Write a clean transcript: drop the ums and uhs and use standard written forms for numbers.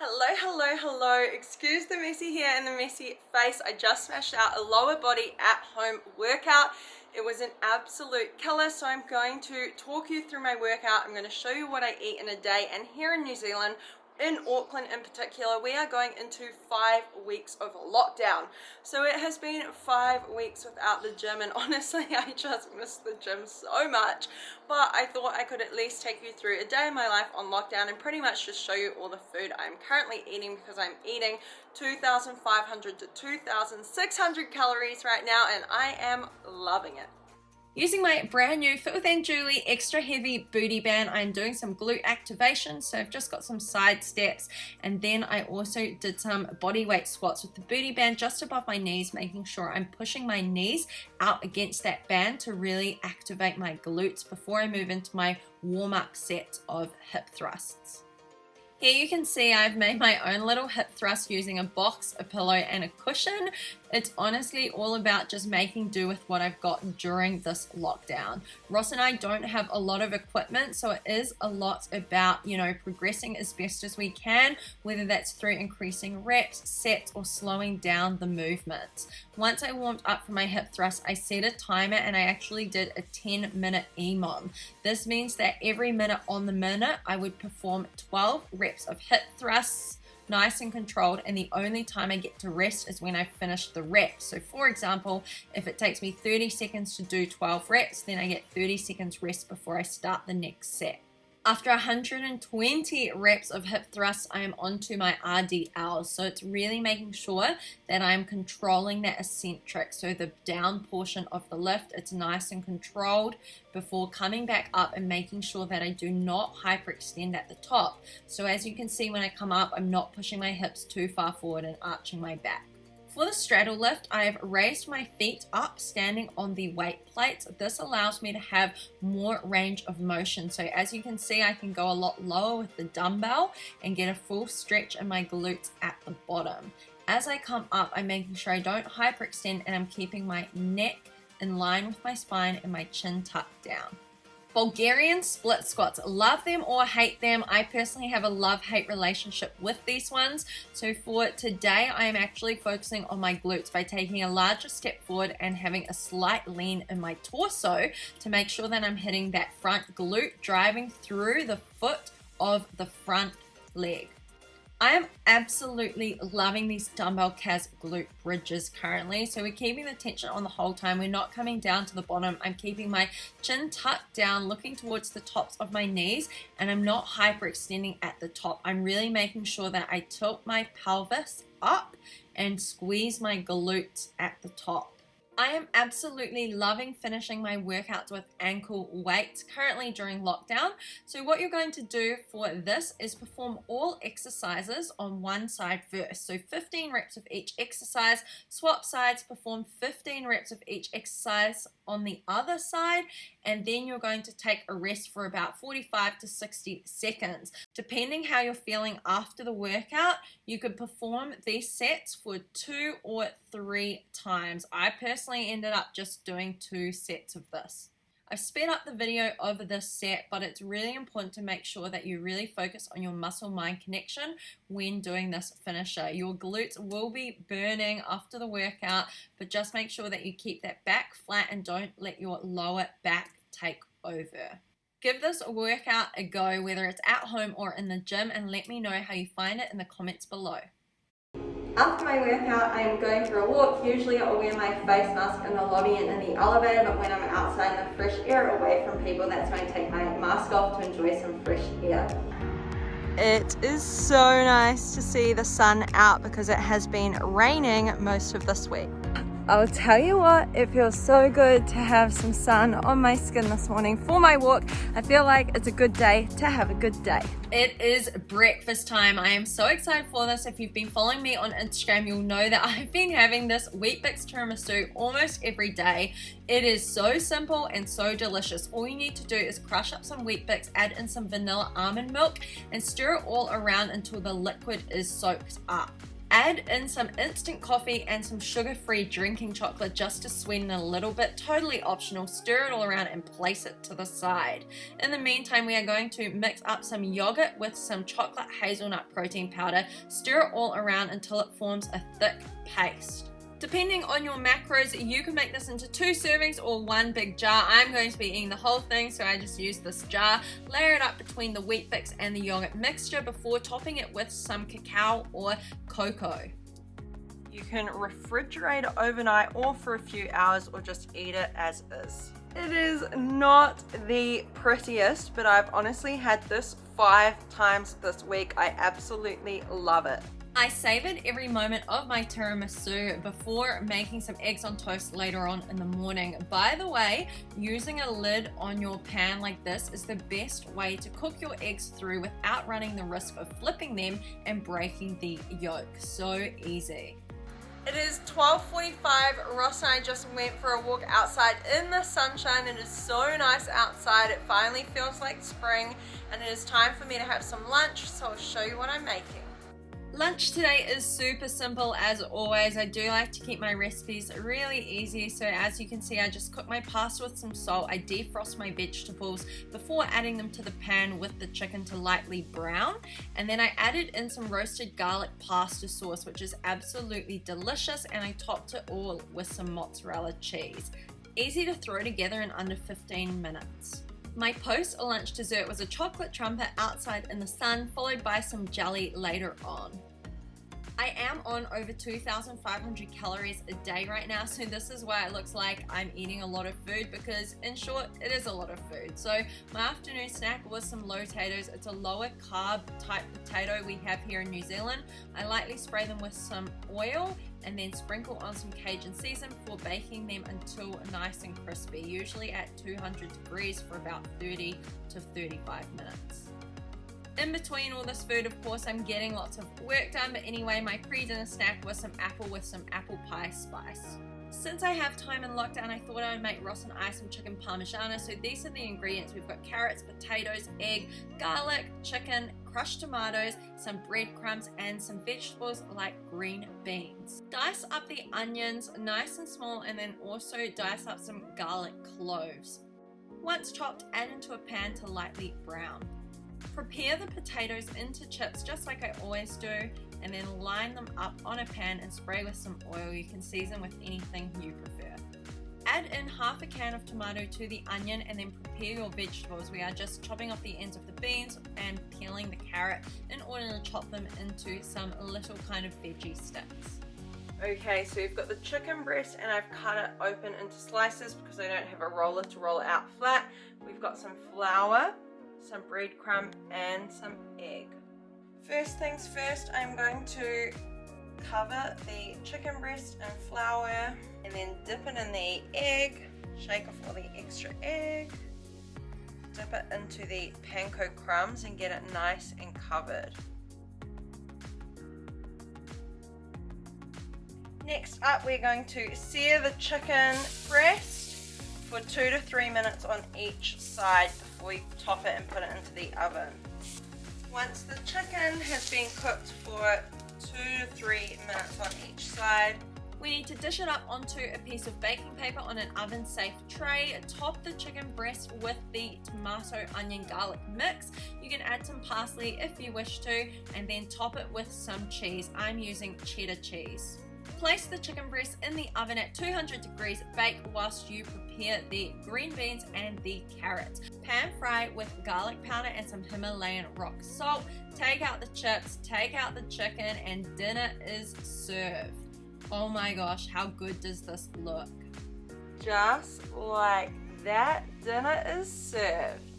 Hello. Excuse the messy hair and the messy face. I just smashed out a lower body at home workout. It was an absolute killer, so I'm going to talk you through my workout. I'm going to show you what I eat in a day, and here in New Zealand, in Auckland in particular, we are going into 5 weeks of lockdown. So it has been 5 weeks without the gym, and honestly I just miss the gym so much. But I thought I could at least take you through a day of my life on lockdown and pretty much just show you all the food I'm currently eating, because I'm eating 2,500 to 2,600 calories right now and I am loving it. Using my brand new Fit with AMB-ANJULI extra heavy booty band, I'm doing some glute activation. So I've just got some side steps, and then I also did some body weight squats with the booty band just above my knees, making sure I'm pushing my knees out against that band to really activate my glutes before I move into my warm-up set of hip thrusts. Here you can see I've made my own little hip thrust using a box, a pillow, and a cushion. It's honestly all about just making do with what I've got during this lockdown. Ross and I don't have a lot of equipment, so it is a lot about, progressing as best as we can, whether that's through increasing reps, sets, or slowing down the movements. Once I warmed up for my hip thrust, I set a timer and I actually did a 10-minute EMOM. This means that every minute on the minute, I would perform 12 reps of hip thrusts, nice and controlled, and the only time I get to rest is when I finish the reps. So for example, if it takes me 30 seconds to do 12 reps, then I get 30 seconds rest before I start the next set. After 120 reps of hip thrusts, I am onto my RDLs. So it's really making sure that I'm controlling that eccentric. So the down portion of the lift, it's nice and controlled before coming back up and making sure that I do not hyperextend at the top. So as you can see, when I come up, I'm not pushing my hips too far forward and arching my back. For the straddle lift, I have raised my feet up standing on the weight plates. This allows me to have more range of motion. So as you can see, I can go a lot lower with the dumbbell and get a full stretch in my glutes at the bottom. As I come up, I'm making sure I don't hyperextend and I'm keeping my neck in line with my spine and my chin tucked down. Bulgarian split squats, love them or hate them. I personally have a love-hate relationship with these ones. So for today, I am actually focusing on my glutes by taking a larger step forward and having a slight lean in my torso to make sure that I'm hitting that front glute, driving through the foot of the front leg. I am absolutely loving these dumbbell CAS glute bridges currently. So we're keeping the tension on the whole time. We're not coming down to the bottom. I'm keeping my chin tucked down, looking towards the tops of my knees, and I'm not hyperextending at the top. I'm really making sure that I tilt my pelvis up and squeeze my glutes at the top. I am absolutely loving finishing my workouts with ankle weights currently during lockdown. So what you're going to do for this is perform all exercises on one side first. So 15 reps of each exercise, swap sides, perform 15 reps of each exercise on the other side, and then you're going to take a rest for about 45 to 60 seconds. Depending how you're feeling after the workout, you could perform these sets for 2 or 3 times. I personally ended up just doing 2 sets of this. I've sped up the video over this set, but it's really important to make sure that you really focus on your muscle-mind connection when doing this finisher. Your glutes will be burning after the workout, but just make sure that you keep that back flat and don't let your lower back take over. Give this workout a go, whether it's at home or in the gym, and let me know how you find it in the comments below. After my workout, I am going for a walk. Usually I'll wear my face mask in the lobby and in the elevator, but when I'm outside in the fresh air away from people, that's when I take my mask off to enjoy some fresh air. It is so nice to see the sun out because it has been raining most of this week. I'll tell you what, it feels so good to have some sun on my skin this morning for my walk. I feel like it's a good day to have a good day. It is breakfast time. I am so excited for this. If you've been following me on Instagram, you'll know that I've been having this Weet-Bix tiramisu almost every day. It is so simple and so delicious. All you need to do is crush up some Weet-Bix, add in some vanilla almond milk, and stir it all around until the liquid is soaked up. Add in some instant coffee and some sugar-free drinking chocolate just to sweeten a little bit, totally optional. Stir it all around and place it to the side. In the meantime, we are going to mix up some yogurt with some chocolate hazelnut protein powder. Stir it all around until it forms a thick paste. Depending on your macros, you can make this into 2 servings or 1 big jar. I'm going to be eating the whole thing, so I just use this jar. Layer it up between the wheat bix and the yogurt mixture before topping it with some cacao or cocoa. You can refrigerate it overnight or for a few hours, or just eat it as is. It is not the prettiest, but I've honestly had this 5 times this week. I absolutely love it. I savored every moment of my tiramisu before making some eggs on toast later on in the morning. By the way, using a lid on your pan like this is the best way to cook your eggs through without running the risk of flipping them and breaking the yolk. So easy. It is 12:45. Ross and I just went for a walk outside in the sunshine. It is so nice outside. It finally feels like spring, and it is time for me to have some lunch, so I'll show you what I'm making. Lunch today is super simple as always. I do like to keep my recipes really easy, so as you can see, I just cook my pasta with some salt. I defrost my vegetables before adding them to the pan with the chicken to lightly brown, and then I added in some roasted garlic pasta sauce, which is absolutely delicious, and I topped it all with some mozzarella cheese. Easy to throw together in under 15 minutes. My post-lunch dessert was a chocolate trumpet outside in the sun, followed by some jelly later on. I am on over 2,500 calories a day right now, so this is why it looks like I'm eating a lot of food, because in short, it is a lot of food. So my afternoon snack was some potatoes. It's a lower carb type potato we have here in New Zealand. I lightly spray them with some oil and then sprinkle on some Cajun season before baking them until nice and crispy, usually at 200 degrees for about 30 to 35 minutes. In between all this food, of course, I'm getting lots of work done, but anyway, my pre-dinner snack was some apple with some apple pie spice. Since I have time in lockdown, I thought I would make Ross and I some chicken Parmigiana, so these are the ingredients. We've got carrots, potatoes, egg, garlic, chicken, crushed tomatoes, some breadcrumbs, and some vegetables like green beans. Dice up the onions nice and small, and then also dice up some garlic cloves. Once chopped, add into a pan to lightly brown. Prepare the potatoes into chips just like I always do, and then line them up on a pan and spray with some oil. You can season with anything you prefer. Add in half a can of tomato to the onion and then prepare your vegetables. We are just chopping off the ends of the beans and peeling the carrot in order to chop them into some little kind of veggie sticks. Okay, so we've got the chicken breast and I've cut it open into slices because I don't have a roller to roll it out flat. We've got some flour, some breadcrumb, and some egg. First things first, I'm going to cover the chicken breast in flour and then dip it in the egg, shake off all the extra egg, dip it into the panko crumbs and get it nice and covered. Next up, we're going to sear the chicken breast for 2 to 3 minutes on each side before we top it and put it into the oven. Once the chicken has been cooked for 2 to 3 minutes on each side, we need to dish it up onto a piece of baking paper on an oven-safe tray. Top the chicken breast with the tomato, onion, garlic mix. You can add some parsley if you wish to, and then top it with some cheese. I'm using cheddar cheese. Place the chicken breast in the oven at 200 degrees. Bake whilst you prepare the green beans and the carrots. Pan fry with garlic powder and some Himalayan rock salt. Take out the chips, take out the chicken, and dinner is served. Oh my gosh, how good does this look? Just like that, dinner is served.